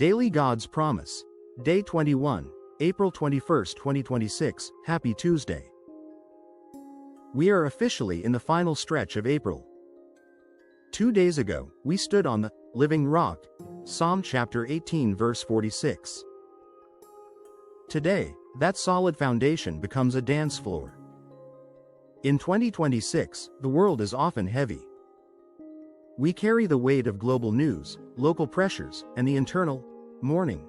Daily God's Promise. Day 21, April 21, 2026, Happy Tuesday. We are officially in the final stretch of April. 2 days ago, we stood on the living rock, Psalm chapter 18 verse 46. Today, that solid foundation becomes a dance floor. In 2026, the world is often heavy. We carry the weight of global news, local pressures, and the internal mourning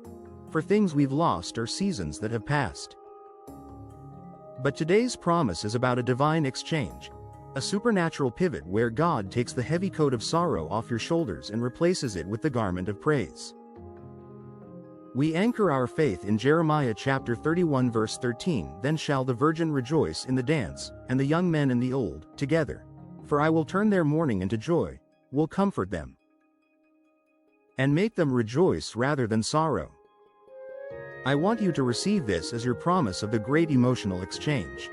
for things we've lost or seasons that have passed. But today's promise is about a divine exchange, a supernatural pivot where God takes the heavy coat of sorrow off your shoulders and replaces it with the garment of praise. We anchor our faith in Jeremiah chapter 31 verse 13, Then shall the virgin rejoice in the dance, and the young men and the old, together. For I will turn their mourning into joy, will comfort them, and make them rejoice rather than sorrow. I want you to receive this as your promise of the great emotional exchange.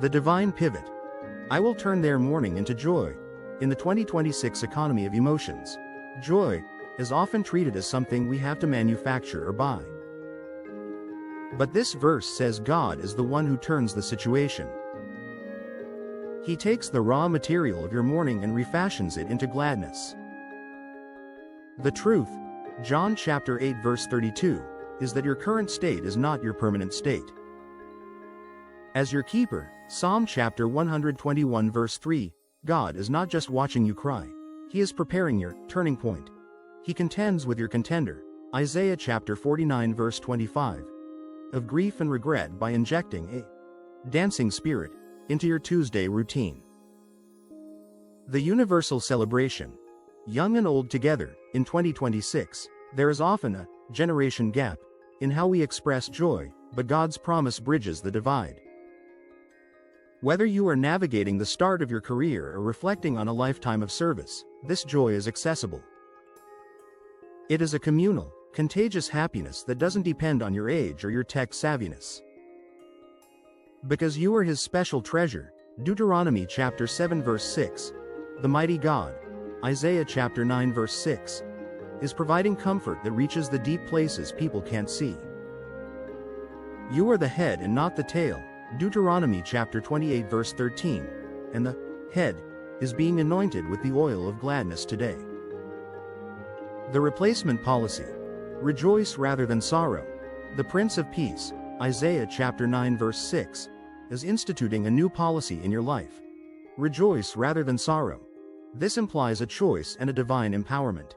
The divine pivot. I will turn their mourning into joy. In the 2026 economy of emotions, joy is often treated as something we have to manufacture or buy. But this verse says God is the one who turns the situation. He takes the raw material of your mourning and refashions it into gladness. The truth, John chapter 8 verse 32, is that your current state is not your permanent state. As your keeper, Psalm chapter 121 verse 3, God is not just watching you cry. He is preparing your turning point. He contends with your contender, Isaiah chapter 49 verse 25, of grief and regret by injecting a dancing spirit into your Tuesday routine. The universal celebration. Young and old together, in 2026, there is often a generation gap in how we express joy, but God's promise bridges the divide. Whether you are navigating the start of your career or reflecting on a lifetime of service, this joy is accessible. It is a communal, contagious happiness that doesn't depend on your age or your tech savviness. Because you are His special treasure, Deuteronomy chapter 7 verse 6, the mighty God, Isaiah chapter 9 verse 6, is providing comfort that reaches the deep places people can't see. You are the head and not the tail, Deuteronomy chapter 28 verse 13, and the head is being anointed with the oil of gladness today. The replacement policy. Rejoice rather than sorrow. The Prince of Peace, Isaiah chapter 9 verse 6, is instituting a new policy in your life. Rejoice rather than sorrow. This implies a choice and a divine empowerment.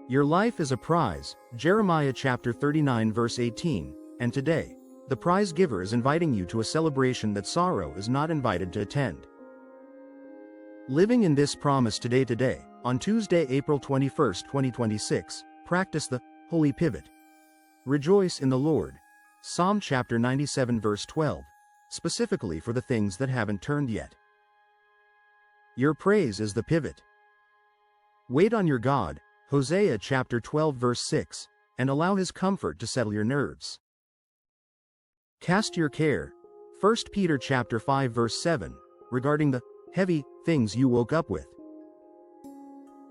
Your life is a prize, Jeremiah chapter 39 verse 18, and today, the prize giver is inviting you to a celebration that sorrow is not invited to attend. Living in this promise today, on Tuesday, April 21, 2026, practice the holy pivot. Rejoice in the Lord. Psalm chapter 97 verse 12, specifically for the things that haven't turned yet. Your praise is the pivot. Wait on your God, Hosea chapter 12 verse 6, and allow His comfort to settle your nerves. Cast your care, 1 Peter chapter 5 verse 7, regarding the heavy things you woke up with.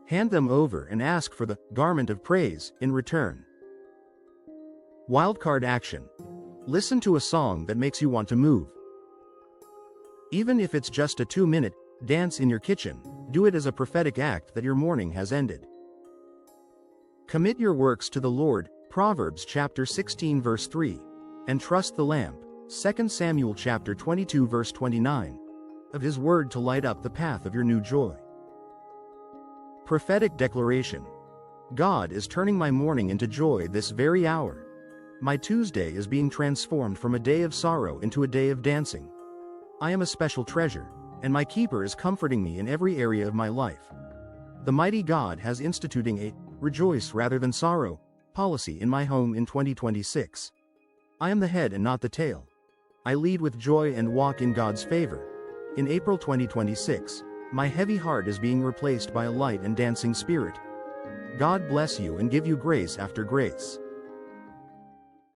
Hand them over and ask for the garment of praise in return. Wildcard action. Listen to a song that makes you want to move. Even if it's just a 2-minute dance in your kitchen, do it as a prophetic act that your mourning has ended. Commit your works to the Lord, Proverbs chapter 16 verse 3, and trust the lamp, 2 Samuel chapter 22 verse 29, of His word to light up the path of your new joy. Prophetic declaration. God is turning my mourning into joy this very hour. My Tuesday is being transformed from a day of sorrow into a day of dancing. I am a special treasure, and my keeper is comforting me in every area of my life. The mighty God has instituting a rejoice rather than sorrow policy in my home in 2026. I am the head and not the tail. I lead with joy and walk in God's favor. In April 2026, my heavy heart is being replaced by a light and dancing spirit. God bless you and give you grace after grace.